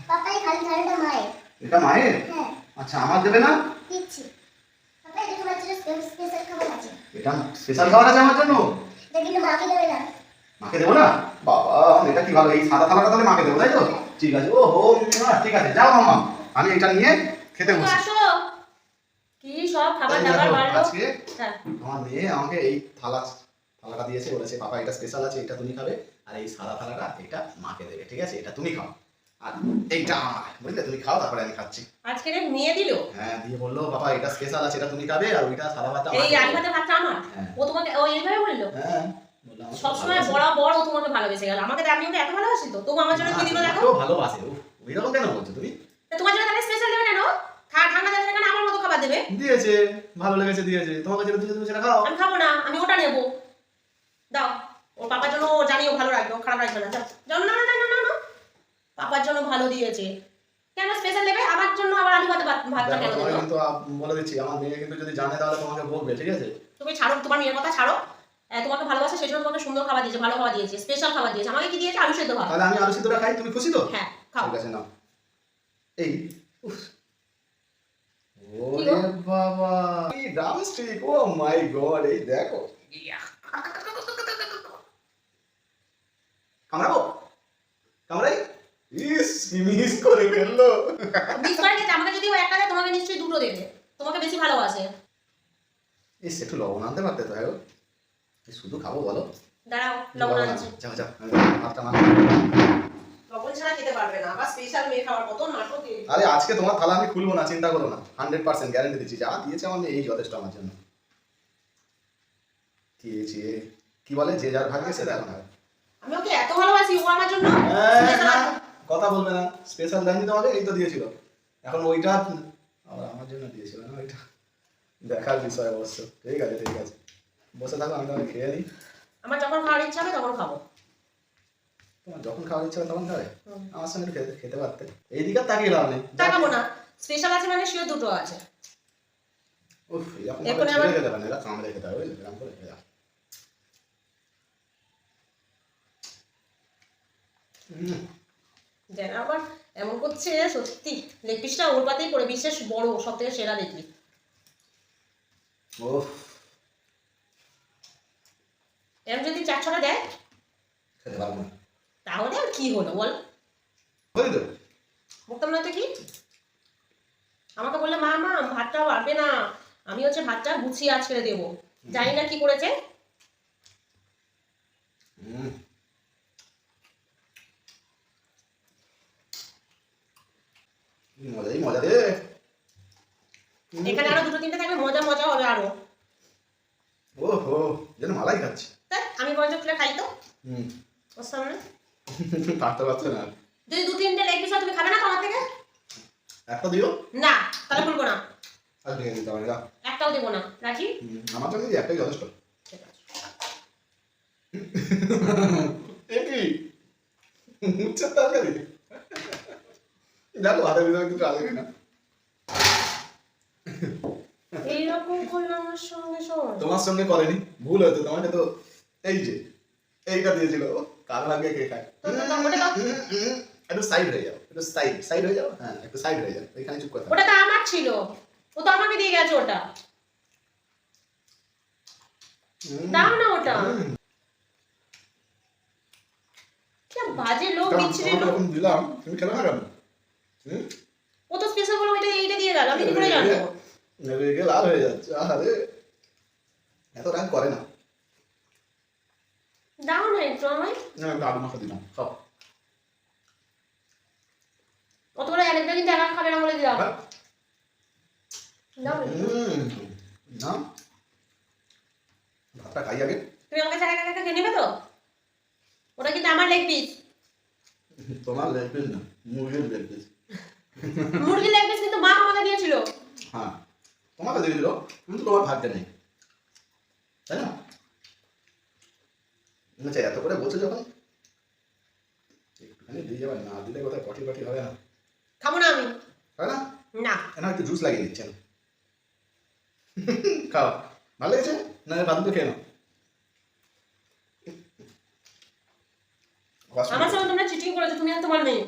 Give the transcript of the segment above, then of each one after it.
পাপাই খালি থালাটা মায়ের। এটা মায়ের? হ্যাঁ। আচ্ছা আমার দেবে না? দিচ্ছি। পাপাই দেখো বাচ্চাটা স্পেশাল খাবার আছে। এটা স্পেশাল খাবার আছে আমার জন্য? এটা কিন্তু মাকে দেবে না। মাকে দেবো না? বাবা এটা কি ভালো, এই সাদা থালাটা তাহলে মাকে দেবো তাই তো? ঠিক আছে। ও হো ঠিক আছে, যাও মামা, আমি এটা নিয়ে খেতে বসি। আসো। কি সব খাবার দাবার বাড়লো আজকে হ্যাঁ আমার মেয়ে আমাকে এই থালাটা দিয়েছে, বলেছে পাপা এটা স্পেশাল আছে, এটা তুমি খাবে, আর এই সাদা থালাটা এটা মাকে দেবে, ঠিক আছে? এটা তুমি খাও, আর এইটা আমার, বুঝলে? তুমি খাও, তারপরে আমি খাচ্ছি। আজকে রে নিয়ে দিল। হ্যাঁ, দিয়ে বললো বাবা এটা স্পেশাল আছে, এটা তুমি খাবে, আর ওইটা সাদা ভাতটা এই আলু ভাতের ভাতটা আমার। হ্যাঁ। ও তোমাকে ও এইভাবে বললো? হ্যাঁ, বললাম সবসময় বড় ও তোমাকে ভালোবেসে গেল। আমাকে আমি ওকে এত ভালোবাসি তো, তবু আমার জন্য কি দিল দেখো। তো ভালোবাসে ও, ওই রকম কেন বলছো তুমি? তোমার জন্য তাহলে স্পেশাল দেবে কেন? ঠান্ডা দেবে কেন? আমার মতো খাবার দেবে। দিয়েছে, ভালো লেগেছে দিয়েছে, তোমাকে যেটা দিয়েছে তুমি সেটা খাও। আমি খাবো না, আমি ওটা নেবো। দাও। ওর পাপার জন্য ও জানি ও ভালো রাখবে, ও খারাপ রাখবে না। যাও না না না না না, পাপার জন্য ভালো দিয়েছে, কেন স্পেশাল দেবে? আমার জন্য আবার আলু ভাতটা কেন দেবে? কিন্তু বলে দিচ্ছি, আমার মেয়ে কিন্তু যদি জানে তাহলে তোমাকে বলবে, ঠিক আছে? তুমি ছাড়ো, তোমার মেয়ের কথা ছাড়ো। তোমাকে ভালোবাসে সেই জন্য তোমাকে সুন্দর খাবার দিয়েছে, ভালো খাবার দিয়েছে, স্পেশাল খাবার দিয়েছে। আমাকে কি দিয়েছে? আলু সেদ্ধ ভাত। তাহলে আমি আলু সিদ্ধটা খাই, তুমি খুশি তো? হ্যাঁ খাও। ঠিক আছে নাও। এই ওরে বাবা, এই ড্রামস্টিক, ও মাই গড, এই দেখো। কামড়াবো? কামড়াই? ইস, কি মিস করে ফেললো। মিস করে গেছে। আমাকে যদি ও একটা দেয়, তোমাকে নিশ্চয়ই দুটো দেবে। তোমাকে বেশি ভালোবাসে। ইস, একটু লবণ আনতে পারতে তো। হ্যাঁ, শুধু খাবো বলো? দাঁড়াও, লবণ আনছি। যাও যাও, ভাতটা না। লবণ ছাড়া খেতে পারবে না। আবার স্পেশাল মেয়ে খাবার কত নাটক। আরে আজকে তোমার থালা আমি খুলবো না, চিন্তা করো না, 100% গ্যারান্টি দিচ্ছি। যা দিয়েছে আমার মেয়ে এই যথেষ্ট আমার জন্য। দিয়েছি, কি বলে, যে যার ভাগ্যে সে দেখো না। আমি ওকে এত ভালোবাসি, ও আমার জন্য কথা বলবে না। স্পেশাল দেয়নি তোমাকে, এই তো দিয়েছিল। এখন ওইটা আবার আমার জন্য দিয়েছিল না, ওইটা দেখার বিষয় অবশ্য। ঠিক আছে ঠিক আছে, বসে থাকো, আমি তোমাকে খেয়ে নিই। আমার যখন খাওয়ার ইচ্ছা হবে তখন খাবো। তোমার যখন খাওয়ার ইচ্ছা হবে তখন খাবে? আমার সঙ্গে একটু খেতে পারতে। এইদিকে তাকিয়ে লাভ নেই। তাকাবো না। স্পেশাল আছে মানে শিওর দুটো আছে। উফ, এরকম এখন ভাবে আবার ছিঁড়ে খেতে পারে না, এরা কামড়ে খেতে হবে, এরকম করে খেতে হবে। দেন আবার এমন করছে, সত্যি লেগ পিসটা ওর পাতেই পড়ে, বিশেষ বড়, সব থেকে সেরা লেগ পিস। ওফ, এরকম যদি 4-6টা দেয় খেতে পারবো না। তাহলে আর কি হলো বল? বুঝলি তো? বলতাম না তো কি? আমাকে বললে মা মা ভাতটা বাড়বে না, আমি হচ্ছে ভাতটা গুছিয়ে আজকে দেবো। জানি না কি করেছে। মজাই মজা রে। এখানে আরো 2-3টে থাকলে মজা মজা হবে আরো। ওহো, যেন মালাই খাচ্ছে। তাই আমি বরঞ্চ খুলে খাই তো ওর সামনে। পারতে পারছে না। যদি 2-3টে লেগ পিস তুমি খাবে না তোমার থেকে? একটা দিও না, তাহলে খুলবো না। আর ভেঙে দিতে হবে না। একটাও দেবো না, রাজি? আমার জন্য একটাই যথেষ্ট। ঠিক আছে। একই উচ্ছের তরকারি। দেখো হাতের ভিতরে কিছু আসবে না। এইরকম করলো আমার সঙ্গে শোন। তোমার সঙ্গে করেনি, ভুল হয়েছে। তোমাকে তো এই যে এইটা দিয়েছিল, কার ভাগ্যে কে খায়। একটু সাইড হয়ে যাও, একটু সাইড হয়ে যাও। হ্যাঁ, একটু সাইড হয়ে যাও, এখানে চুপ করতে। ওটা তো আমার ছিল, ও তো আমাকে দিয়ে গেছে ওটা। দাও না ওটা। কি বাজে লোক, বিচ্ছিরি লোক। এরকম দিলাম, তুমি খেলো না কেন? ও তো স্পেশাল বলে এইটা দিয়ে গেল, আমি কি করে জানবো? রেগে লাল হয়ে যাচ্ছে। আরে এত রাগ করে না। দাও না একটু আমায়। আলু মাখা দিলাম, সব। অতগুলো একটা কিন্তু একা খাবে না বলে দিলাম। দাও না। না, ভাতটা খাই আগে। তুমি আমাকে একা একা খেয়ে নেবে তো? ওটা কিন্তু আমার লেগ পিস। তোমার লেগ পিস না, মুরগির লেগ পিস। মুরগি লেগ পিস কিন্তু মা আমাকে দিয়েছিল। হ্যাঁ, তোমাকে দিয়ে দিল, কিন্তু তোমার ভাগ্যে নেই, তাই না? আচ্ছা, এত করে বলছো যখন একটুখানি দিয়ে যাবে, না দিলে কোথায় পটি পটি হবে না। খাবো না আমি। হয় না? না। না, একটু জুস লাগিয়ে দিচ্ছেন। খাও, ভালো লেগেছে না? বাদুকে খেয়ে নাও। আমার সঙ্গে তোমরা চিটিং করেছো, তুমি আর তোমার মেয়ে।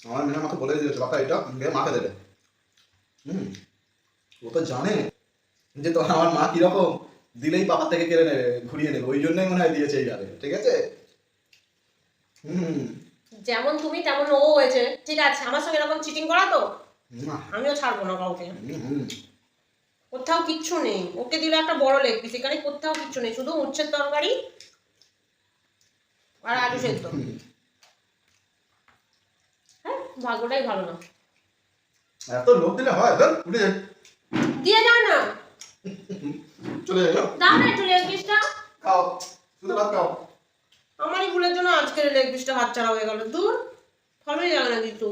আমার মেয়ে আমাকে বলে দিয়েছে বাবা এটা গিয়ে মাকে দেবে। ও তো জানে যে তো আমার মা কিরকম, দিলেই পাপা থেকে কেড়ে নেবে, ঘুরিয়ে নেবে, ওই জন্যই মনে হয় দিয়েছে এইভাবে, ঠিক আছে। যেমন তুমি তেমন ও হয়েছে, ঠিক আছে। আমার সঙ্গে এরকম চিটিং করা তো আমিও ছাড়বো না কাউকে। কোথাও কিচ্ছু নেই, ওকে দিলে একটা বড় লেগ পিস, এখানে কোথাও কিচ্ছু নেই, শুধু উচ্ছের তরকারি আর আলু সেদ্ধ। হ্যাঁ, ভাগ্যটাই ভালো না। এত লোক দিলে হয়, ধর উঠে যাই, দিয়ে যাও না, চলে যাই, দাও না একটু লেগ পিসটা। খাও, শুধু ভাত খাও। আমারই ভুলের জন্য আজকের লেগ পিসটা হাতছাড়া হয়ে গেল। দূর, ভালোই লাগে না কিছু।